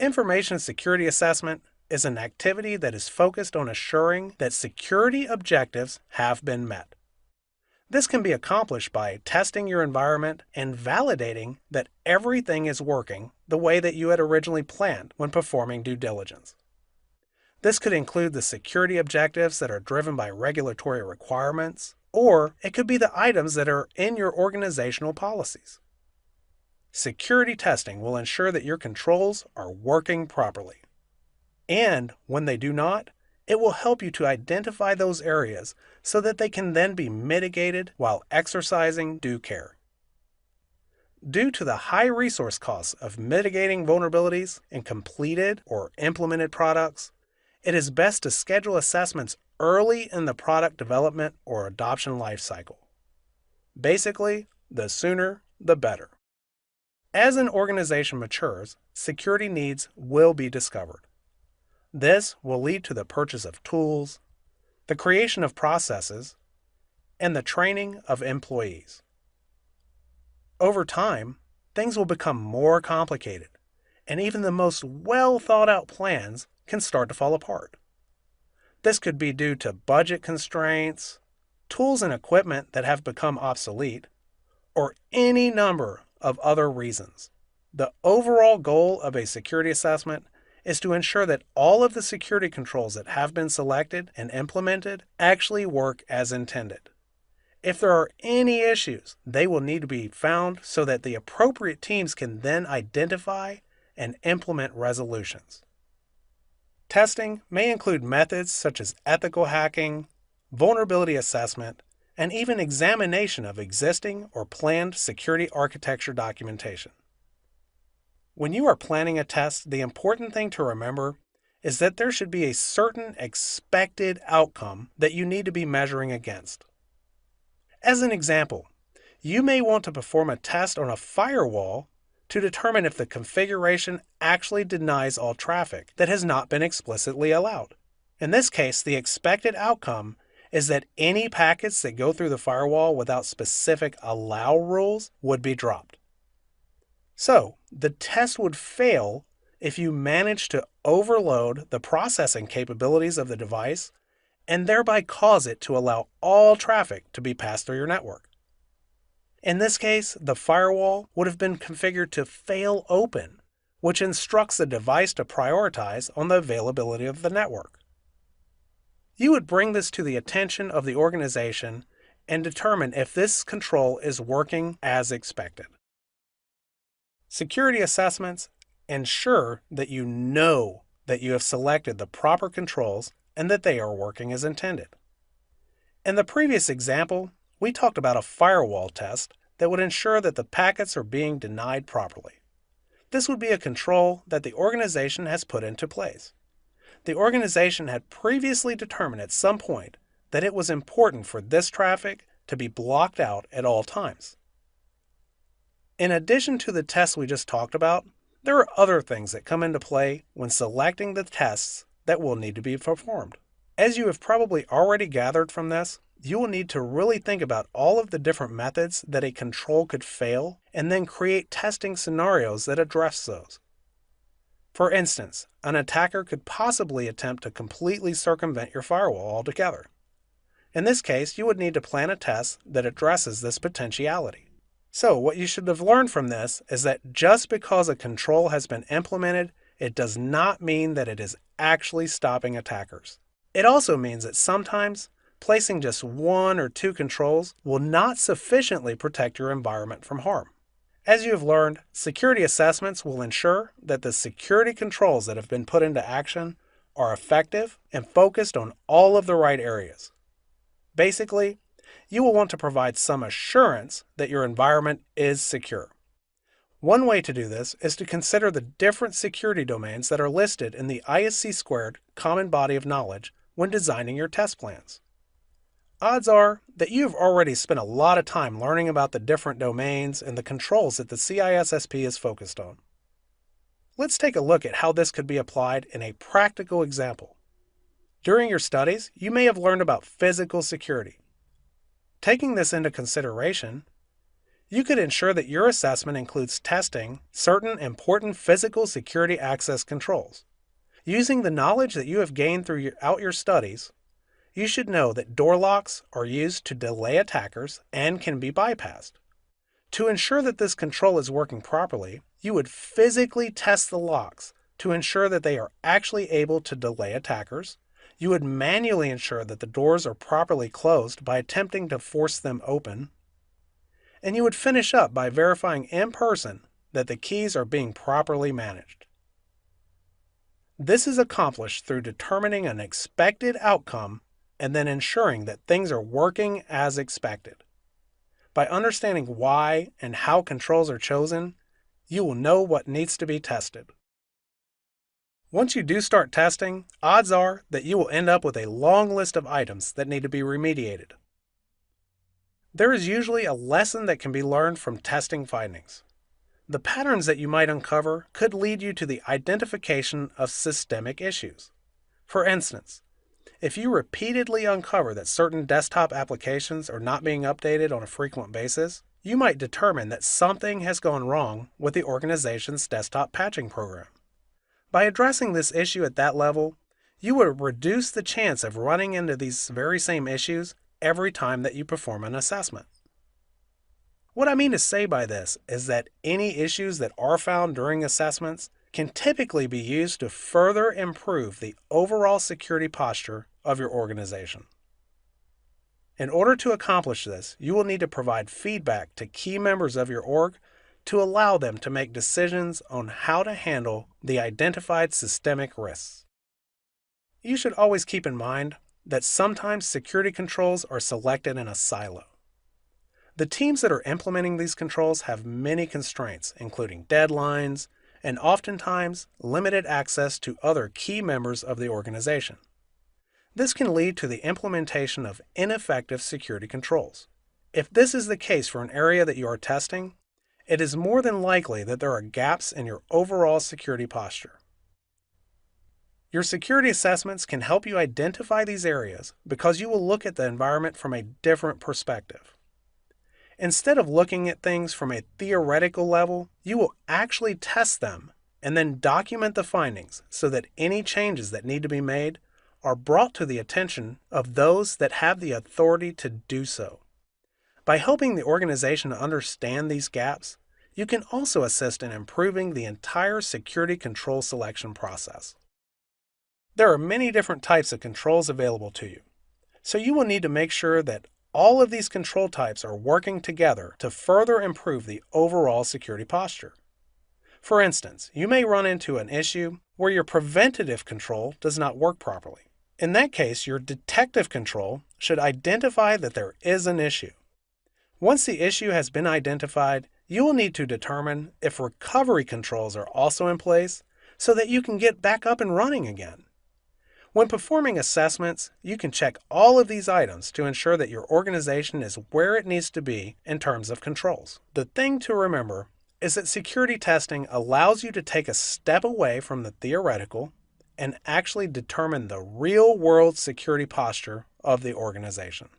Information security assessment is an activity that is focused on assuring that security objectives have been met. This can be accomplished by testing your environment and validating that everything is working the way that you had originally planned when performing due diligence. This could include the security objectives that are driven by regulatory requirements, or it could be the items that are in your organizational policies. Security testing will ensure that your controls are working properly. And when they do not, it will help you to identify those areas so that they can then be mitigated while exercising due care. Due to the high resource costs of mitigating vulnerabilities in completed or implemented products, it is best to schedule assessments early in the product development or adoption lifecycle. Basically, the sooner, the better. As an organization matures, security needs will be discovered. This will lead to the purchase of tools, the creation of processes, and the training of employees. Over time, things will become more complicated, and even the most well-thought-out plans can start to fall apart. This could be due to budget constraints, tools and equipment that have become obsolete, or any number of other reasons. The overall goal of a security assessment is to ensure that all of the security controls that have been selected and implemented actually work as intended. If there are any issues, they will need to be found so that the appropriate teams can then identify and implement resolutions. Testing may include methods such as ethical hacking, vulnerability assessment, and even examination of existing or planned security architecture documentation. When you are planning a test, the important thing to remember is that there should be a certain expected outcome that you need to be measuring against. As an example, you may want to perform a test on a firewall to determine if the configuration actually denies all traffic that has not been explicitly allowed. In this case, the expected outcome is that any packets that go through the firewall without specific allow rules would be dropped. So, the test would fail if you manage to overload the processing capabilities of the device and thereby cause it to allow all traffic to be passed through your network. In this case, the firewall would have been configured to fail open, which instructs the device to prioritize on the availability of the network. You would bring this to the attention of the organization and determine if this control is working as expected. Security assessments ensure that you know that you have selected the proper controls and that they are working as intended. In the previous example, we talked about a firewall test that would ensure that the packets are being denied properly. This would be a control that the organization has put into place. The organization had previously determined at some point that it was important for this traffic to be blocked out at all times. In addition to the tests we just talked about, there are other things that come into play when selecting the tests that will need to be performed. As you have probably already gathered from this, you will need to really think about all of the different methods that a control could fail and then create testing scenarios that address those. For instance, an attacker could possibly attempt to completely circumvent your firewall altogether. In this case, you would need to plan a test that addresses this potentiality. So, what you should have learned from this is that just because a control has been implemented, it does not mean that it is actually stopping attackers. It also means that sometimes placing just one or two controls will not sufficiently protect your environment from harm. As you have learned, security assessments will ensure that the security controls that have been put into action are effective and focused on all of the right areas. Basically, you will want to provide some assurance that your environment is secure. One way to do this is to consider the different security domains that are listed in the CISSP Common Body of Knowledge when designing your test plans. Odds are that you've already spent a lot of time learning about the different domains and the controls that the CISSP is focused on. Let's take a look at how this could be applied in a practical example. During your studies, you may have learned about physical security. Taking this into consideration, You could ensure that your assessment includes testing certain important physical security access controls. Using the knowledge that you have gained throughout your studies, you should know that door locks are used to delay attackers and can be bypassed. To ensure that this control is working properly, you would physically test the locks to ensure that they are actually able to delay attackers. You would manually ensure that the doors are properly closed by attempting to force them open. And you would finish up by verifying in person that the keys are being properly managed. This is accomplished through determining an expected outcome and then ensuring that things are working as expected. By understanding why and how controls are chosen, you will know what needs to be tested. Once you do start testing, odds are that you will end up with a long list of items that need to be remediated. There is usually a lesson that can be learned from testing findings. The patterns that you might uncover could lead you to the identification of systemic issues. For instance, if you repeatedly uncover that certain desktop applications are not being updated on a frequent basis, you might determine that something has gone wrong with the organization's desktop patching program. By addressing this issue at that level, you will reduce the chance of running into these very same issues every time that you perform an assessment. What I mean to say by this is that any issues that are found during assessments can typically be used to further improve the overall security posture of your organization. In order to accomplish this, you will need to provide feedback to key members of your org to allow them to make decisions on how to handle the identified systemic risks. You should always keep in mind that sometimes security controls are selected in a silo. The teams that are implementing these controls have many constraints, including deadlines, and oftentimes limited access to other key members of the organization. This can lead to the implementation of ineffective security controls. If this is the case for an area that you are testing, it is more than likely that there are gaps in your overall security posture. Your security assessments can help you identify these areas because you will look at the environment from a different perspective. Instead of looking at things from a theoretical level, you will actually test them and then document the findings so that any changes that need to be made are brought to the attention of those that have the authority to do so. By helping the organization to understand these gaps, you can also assist in improving the entire security control selection process. There are many different types of controls available to you, so you will need to make sure that all of these control types are working together to further improve the overall security posture. For instance, you may run into an issue where your preventative control does not work properly. In that case, your detective control should identify that there is an issue. Once the issue has been identified, you will need to determine if recovery controls are also in place so that you can get back up and running again. When performing assessments, you can check all of these items to ensure that your organization is where it needs to be in terms of controls. The thing to remember is that security testing allows you to take a step away from the theoretical and actually determine the real-world security posture of the organization.